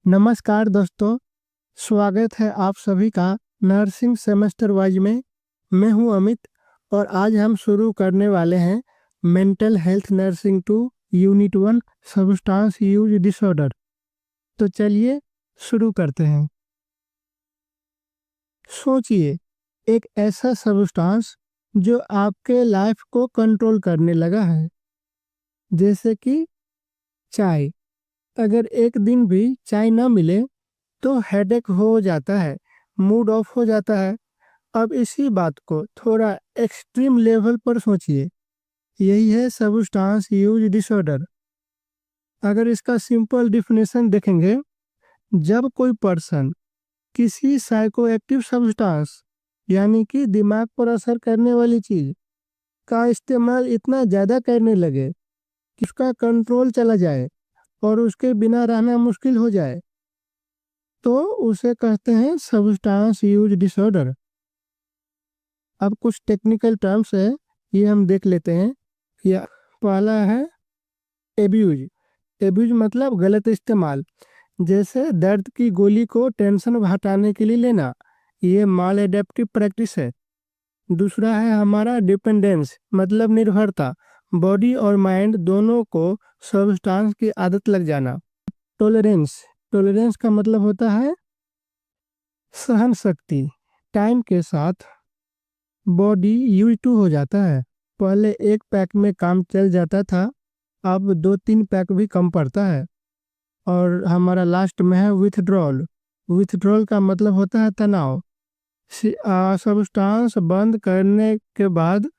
नमस्कार दोस्तों, स्वागत है आप सभी का नर्सिंग सेमेस्टर वाइज में। मैं हूं अमित और आज हम शुरू करने वाले हैं mental health nursing 2 unit 1 substance use disorder. तो चलिए शुरू करते हैं। सोचिए, एक ऐसा सब्सटेंस जो आपके लाइफ को कंट्रोल करने लगा है, जैसे कि चाय। अगर एक दिन भी चाय न मिले तो हेडेक हो जाता है, मूड ऑफ हो जाता है। अब इसी बात को थोड़ा एक्सट्रीम लेवल पर सोचिए, यही है सब्सटेंस यूज डिसऑर्डर। अगर इसका सिंपल डिफिनेशन देखेंगे, जब कोई पर्सन किसी साइकोएक्टिव सब्सटेंस यानी कि दिमाग पर असर करने वाली चीज का इस्तेमाल इतना ज़्यादा करने लगे कि उसका कंट्रोल चला जाए और उसके बिना रहना मुश्किल हो जाए, तो उसे कहते हैं सब्सटेंस यूज डिसऑर्डर। अब कुछ टेक्निकल टर्म्स है, ये हम देख लेते हैं। या पहला है एब्यूज। एब्यूज मतलब गलत इस्तेमाल, जैसे दर्द की गोली को टेंशन हटाने के लिए लेना, ये माल एडेप्टिव प्रैक्टिस है। दूसरा है हमारा डिपेंडेंस, मतलब निर्भरता, बॉडी और माइंड दोनों को सब्सटेंस की आदत लग जाना। टॉलरेंस, टॉलरेंस का मतलब होता है सहन शक्ति। टाइम के साथ बॉडी यूज टू हो जाता है। पहले एक पैक में काम चल जाता था, अब 2-3 पैक भी कम पड़ता है। और हमारा लास्ट में है विथड्रॉल। विथड्रॉल का मतलब होता है तनाव। सब्सटेंस बंद करने के बाद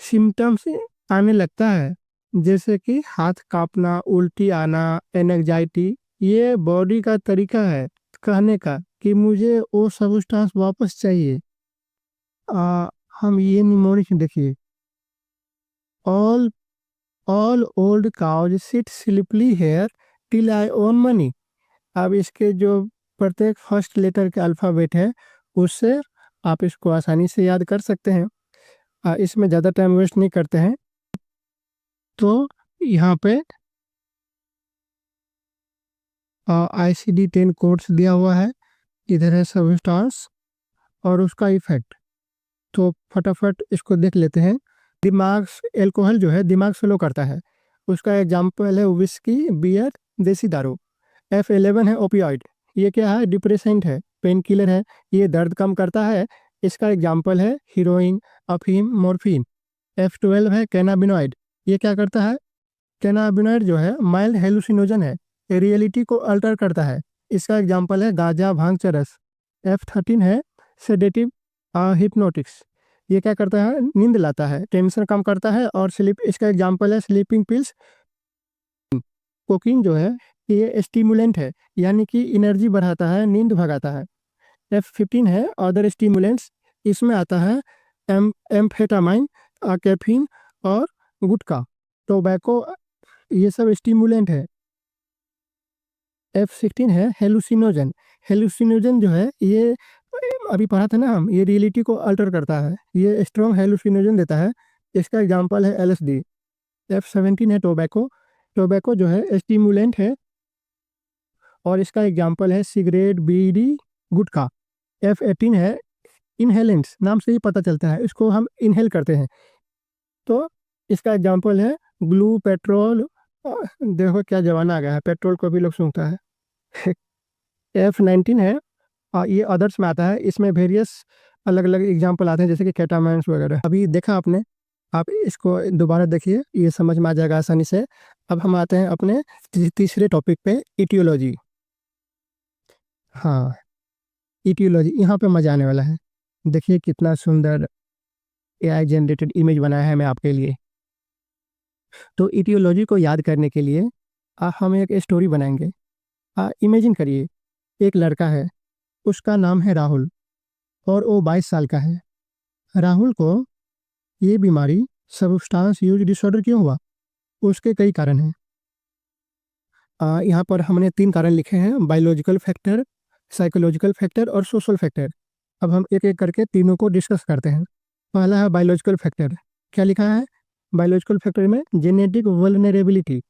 सिम्टम्स आने लगता है, जैसे कि हाथ कांपना, उल्टी आना, एंजाइटी। ये बॉडी का तरीका है कहने का कि मुझे वो सब्सटेंस वापस चाहिए। हम ये निमोनिक देखिए, all all old cows sit sleepily here till I own money. अब इसके जो प्रत्येक फर्स्ट लेटर के अल्फ़ाबेट है, उससे आप इसको आसानी से याद कर सकते हैं। इसमें ज़्यादा टाइम वेस्ट नहीं करते हैं। तो यहाँ पे ICD-10 कोड्स दिया हुआ है, इधर है सब्सटेंस और उसका इफेक्ट। तो फटाफट इसको देख लेते हैं। दिमाग, एल्कोहल जो है दिमाग स्लो करता है, उसका एग्जाम्पल है विस्की, बियर, देसी दारू। F11 है ओपियोइड, ये क्या है? डिप्रेसेंट है, पेन किलर है, ये दर्द कम करता है। इसका एग्जाम्पल है हीरोइन, अफीम, मॉर्फिन। F12 है कैनाबिनॉइड, ये क्या करता है? कैनाबिनॉइड जो है माइल्ड हेलुसिनोजन है, रियलिटी को अल्टर करता है। इसका एग्जाम्पल है गांजा, भांग, चरस। F13 है सेडेटिव, हिप्नोटिक्स, ये क्या करता है? नींद लाता है, टेंशन कम करता है और स्लीप। इसका एग्जाम्पल है स्लीपिंग पिल्स। कोकीन जो है ये स्टिमुलेंट है, यानी कि एनर्जी बढ़ाता है, नींद भगाता है। F15 है अदर स्टिमुलेंट्स, इसमें आता है एम्फेटामाइन, कैफीन और गुटखा, टोबैको, ये सब स्टिमुलेंट है। F16 है हेलुसिनोजन। हेलुसिनोजन जो है ये अभी पढ़ा था ना हम, ये रियलिटी को अल्टर करता है, ये स्ट्रॉन्ग हेलुसिनोजन देता है। इसका एग्जाम्पल है LSD। F17 है टोबैको। टोबैको जो है स्टिमुलेंट है और इसका एग्जाम्पल है सिगरेट, बीड़ी, गुटखा। F18 है इनहेलेंट्स, नाम से ही पता चलता है, इसको हम इनहेल करते हैं। तो इसका एग्जाम्पल है ग्लू, पेट्रोल। देखो क्या जमाना आ गया है, पेट्रोल को भी लोग सूंघता है। F19 है, ये अदर्स में आता है, इसमें वेरियस अलग अलग एग्जाम्पल आते हैं, जैसे कि केटामाइंस वगैरह। अभी देखा आपने, आप इसको दोबारा देखिए, ये समझ में आ जाएगा आसानी से। अब हम आते हैं अपने तीसरे टॉपिक पे, इटियोलॉजी। हाँ, इटियोलॉजी, यहाँ पे मजा आने वाला है। देखिए कितना सुंदर AI जनरेटेड इमेज बनाया है मैं आपके लिए। तो इटियोलॉजी को याद करने के लिए हम एक स्टोरी बनाएंगे। इमेजिन करिए, एक लड़का है, उसका नाम है राहुल और वो 22 साल का है। राहुल को ये बीमारी सब्सटेंस यूज डिसऑर्डर क्यों हुआ? उसके कई कारण हैं। यहाँ पर हमने 3 कारण लिखे हैं, बायोलॉजिकल फैक्टर, साइकोलॉजिकल फैक्टर और सोशल फैक्टर। अब हम एक एक करके तीनों को डिस्कस करते हैं। पहला है बायोलॉजिकल फैक्टर। क्या लिखा है बायोलॉजिकल फैक्टर में? जेनेटिक वल्नरेबिलिटी,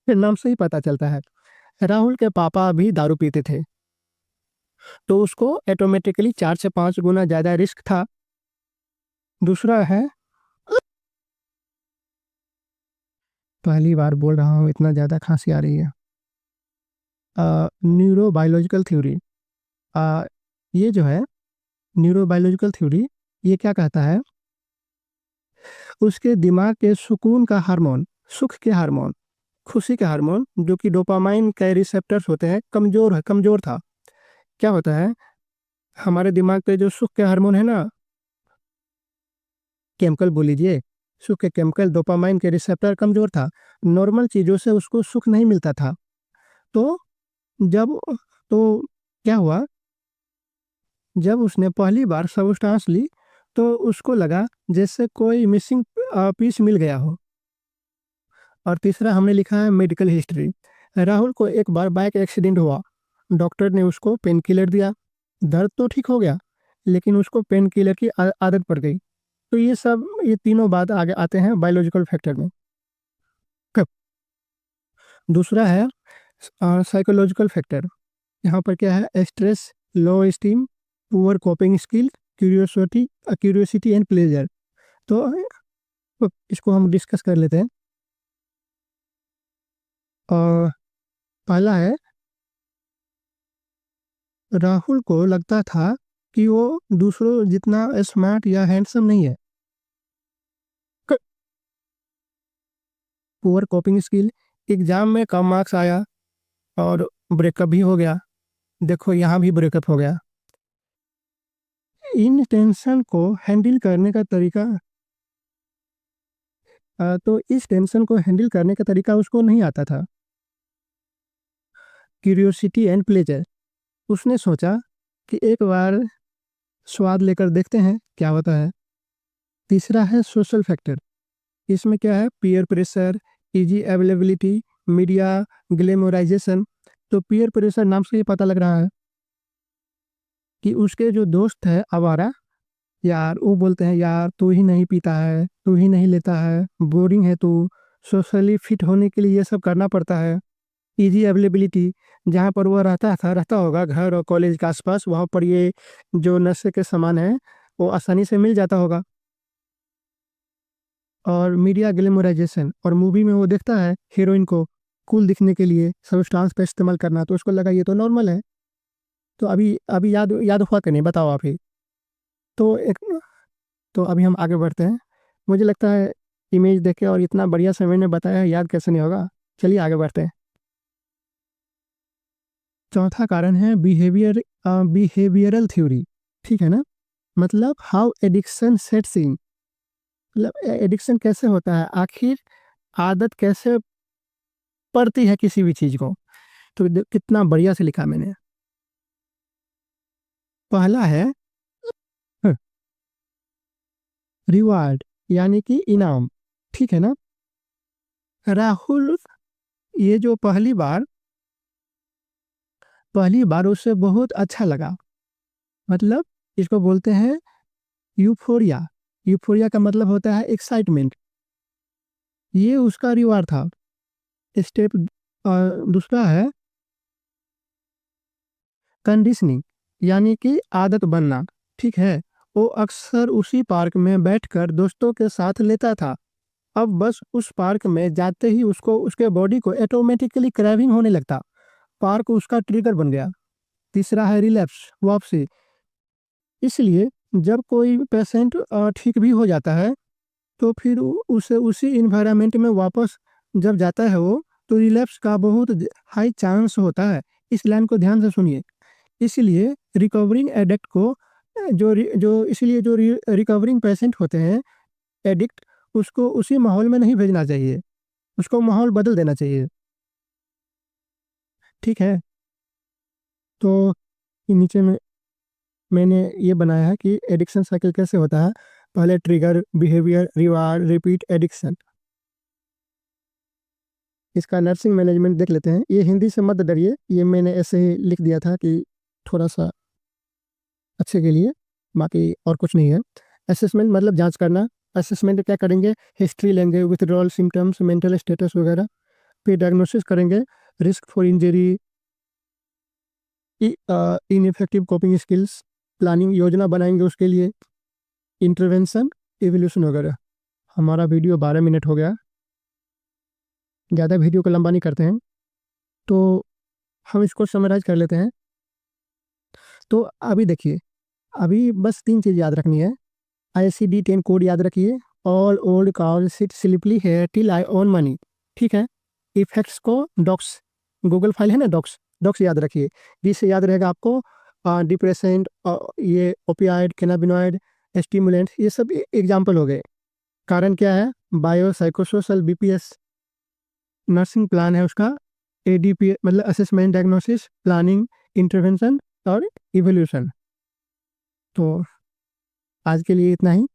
नाम से ही पता चलता है। राहुल के पापा भी दारू पीते थे, तो उसको ऑटोमेटिकली 4 से 5 गुना ज़्यादा रिस्क था। दूसरा है, पहली बार बोल रहा हूँ, इतना ज़्यादा खांसी आ रही है। न्यूरोबायोलॉजिकल थ्योरी, ये जो है न्यूरोबायोलॉजिकल थ्योरी, ये क्या कहता है, उसके दिमाग के सुकून का हार्मोन, सुख के हार्मोन, खुशी के हार्मोन जो कि डोपामाइन के रिसेप्टर्स होते हैं, कमज़ोर था। क्या होता है, हमारे दिमाग पे जो सुख के हार्मोन है ना, केमिकल बोल लीजिए, सुख के केमिकल डोपामाइन के रिसेप्टर कमज़ोर था। नॉर्मल चीज़ों से उसको सुख नहीं मिलता था। तो जब तो क्या हुआ, जब उसने पहली बार सब्सटेंस ली तो उसको लगा जैसे कोई मिसिंग पीस मिल गया हो। और तीसरा हमने लिखा है मेडिकल हिस्ट्री। राहुल को एक बार बाइक एक्सीडेंट हुआ, डॉक्टर ने उसको पेन किलर दिया, दर्द तो ठीक हो गया, लेकिन उसको पेन किलर की आदत पड़ गई। तो ये तीनों बात आगे आते हैं बायोलॉजिकल फैक्टर में। कब दूसरा है साइकोलॉजिकल फैक्टर। यहाँ पर क्या है, stress, low esteem, poor coping skill, curiosity and pleasure. तो इसको हम डिस्कस कर लेते हैं। और पहला है, राहुल को लगता था कि वो दूसरों जितना स्मार्ट या हैंडसम नहीं है। पुअर कोपिंग स्किल, एग्जाम में कम मार्क्स आया और ब्रेकअप भी हो गया। देखो यहाँ भी ब्रेकअप हो गया। इन टेंशन को हैंडल करने का तरीका, तो इस टेंशन को हैंडल करने का तरीका उसको नहीं आता था। क्यूरियोसिटी एंड प्लेजर, उसने सोचा कि एक बार स्वाद लेकर देखते हैं क्या होता है। तीसरा है सोशल फैक्टर। इसमें क्या है, peer pressure, easy availability, media glamorization. तो पीयर प्रेशर नाम से ही पता लग रहा है कि उसके जो दोस्त है आवारा, यार वो बोलते हैं यार तू ही नहीं पीता है, तू ही नहीं लेता है, बोरिंग है तू, सोशली फिट होने के लिए ये सब करना पड़ता है। इजी अवेलेबिलिटी, जहाँ पर वो रहता होगा घर और कॉलेज के आसपास, वहाँ पर ये जो नशे के सामान है वो आसानी से मिल जाता होगा। और मीडिया ग्लैमराइजेशन, और मूवी में वो देखता है हीरोइन को कूल दिखने के लिए सब्सटेंस का इस्तेमाल करना, तो उसको लगा ये तो नॉर्मल है। तो अभी अभी याद याद हुआ कि नहीं, बताओ आप ही। तो एक तो अभी हम आगे बढ़ते हैं। मुझे लगता है इमेज देख के और इतना बढ़िया से मैंने बताया है, याद कैसे नहीं होगा। चलिए आगे बढ़ते हैं। चौथा कारण है बिहेवियरल थ्योरी। ठीक है ना, मतलब हाउ एडिक्शन सेट्स इन, मतलब एडिक्शन कैसे होता है, आखिर आदत कैसे पड़ती है किसी भी चीज को। तो कितना बढ़िया से लिखा मैंने। पहला है रिवार्ड, यानी कि इनाम। ठीक है ना, राहुल ये जो पहली बार उसे बहुत अच्छा लगा, मतलब इसको बोलते हैं यूफोरिया। यूफोरिया का मतलब होता है एक्साइटमेंट। ये उसका रिवार्ड था। स्टेप दूसरा है कंडीशनिंग, यानी कि आदत बनना। ठीक है, वो अक्सर उसी पार्क में बैठकर दोस्तों के साथ लेता था। अब बस उस पार्क में जाते ही उसको उसके बॉडी को ऑटोमेटिकली क्रेविंग होने लगता। पार्क उसका ट्रिगर बन गया। तीसरा है रिलैप्स, वापसी। इसलिए जब कोई पेशेंट ठीक भी हो जाता है तो फिर उसे उसी इन्वायरमेंट में वापस जब जाता है वो, तो रिलैप्स का बहुत हाई चांस होता है। इस लाइन को ध्यान से सुनिए। इसलिए रिकवरिंग एडिक्ट को जो रिकवरिंग पेशेंट होते हैं, एडिक्ट, उसको उसी माहौल में नहीं भेजना चाहिए, उसको माहौल बदल देना चाहिए। ठीक है, तो नीचे में मैंने ये बनाया है कि एडिक्शन साइकिल कैसे होता है। पहले trigger, behaviour, reward, repeat, addiction. इसका नर्सिंग मैनेजमेंट देख लेते हैं। ये हिंदी से मत डरिए, ये मैंने ऐसे ही लिख दिया था कि थोड़ा सा अच्छे के लिए, बाकी और कुछ नहीं है। असेसमेंट मतलब जांच करना। असेसमेंट क्या करेंगे, हिस्ट्री लेंगे, विथड्रॉल सिम्टम्स, मेंटल स्टेटस वगैरह। फिर डायग्नोसिस करेंगे, risk for injury, ineffective coping skills, planning, योजना बनाएंगे उसके लिए, इंटरवेंशन, एवोल्यूशन वगैरह। हमारा वीडियो 12 मिनट हो गया, ज़्यादा वीडियो को लंबा नहीं करते हैं, तो हम इसको समराइज कर लेते हैं। तो अभी देखिए, अभी बस 3 चीज़ याद रखनी है। ICD-10 कोड याद रखिए। All old cows sit sleepily here till I own money, ठीक है। इफेक्ट्स को डॉक्स, गूगल फाइल है ना डॉक्स, डॉक्स याद रखिए, जिससे याद रहेगा आपको डिप्रेसेंट, ये ओपियाइड, कैनाबिनॉइड, स्टिमुलेंट, ये सब एग्जाम्पल हो गए। कारण क्या है? Bio psychosocial BPS nursing plan है उसका, ADP मतलब असेसमेंट, डायग्नोसिस, प्लानिंग, इंटरवेंशन और इवोल्यूशन। तो आज के लिए इतना ही।